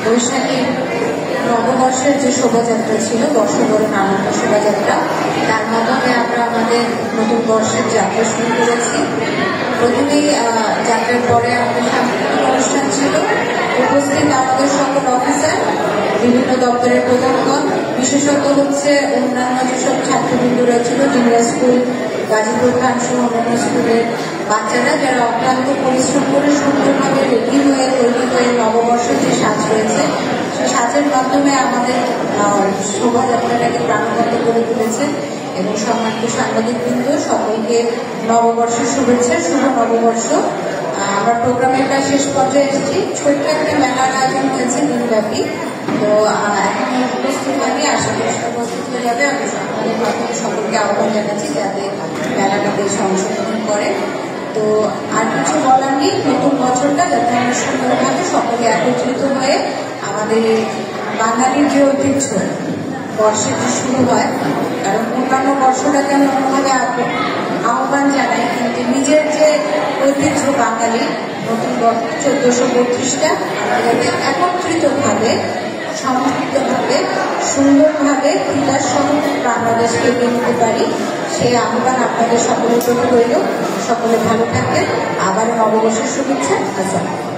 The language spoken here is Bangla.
বৈশাখী নববর্ষের যে শোভাযাত্রা ছিল, বর্ষবরণ আনন্দ শোভাযাত্রা, তার মাধ্যমে আমরা আমাদের নতুন বর্ষের যাত্রা শুরু করেছি। প্রথমেই যাত্রার পরে আমাদের সাংস্কৃতিক অনুষ্ঠান ছিল। উপস্থিত আমাদের সকল অফিসার, বিভিন্ন দপ্তরের প্রধানগণ, বিশেষত হচ্ছে অন্যান্য যেসব ছাত্রবৃন্দরা ছিল, জুনিয়র স্কুল, গাজীপুর খান সহ অন্যান্য স্কুলের বাচ্চারা, যারা অক্লান্ত পরিশ্রম করে সুন্দরভাবে রেডি হয়ে তৈরি হয়ে নববর্ষের যে সাজ রয়েছে, সেই সাজের মাধ্যমে আমাদের শোভাযাত্রাটাকে প্রাণবন্ত করে তুলেছে। এবং সম্মানিত সাংবাদিকবৃন্দ, সকলকে নববর্ষের শুভেচ্ছা, শুভ নববর্ষ। আমরা প্রোগ্রামের প্রায় শেষ পর্যায়ে এসেছি। ছোট্ট একটা মেলার আয়োজন হয়েছে দিনব্যাপী। তো এখন উপস্থিত হয়নি, আশা করি উপস্থিত হয়ে যাবে। আমি আমাদের মাধ্যমে সকলকে আহ্বান জানাচ্ছি যাতে মেলাটাতে অংশগ্রহণ করে। তো আর কিছু বলার নেই, নতুন বছরটা যাতে আমরা সুন্দরভাবে সকলে একত্রিত হয়ে আমাদের বাঙালির যে ঐতিহ্য বর্ষের যে শুরু হয়, কারণ অন্যান্য বর্ষটাকে আমি অন্যভাবে আহ্বান জানাই, কিন্তু নিজের যে ঐতিহ্য বাঙালি নতুন বর্ষ 1432টা আমরা যাতে একত্রিতভাবে সমন্বিতভাবে সুন্দরভাবে ক্রীড়ার সহ বাংলাদেশকে এগিয়ে নিতে পারি, সেই আহ্বান আপনাদের সকলের প্রতি রইল। সকলে ভালো থাকবেন। আবার নববর্ষের শুভেচ্ছা। আসসালাম।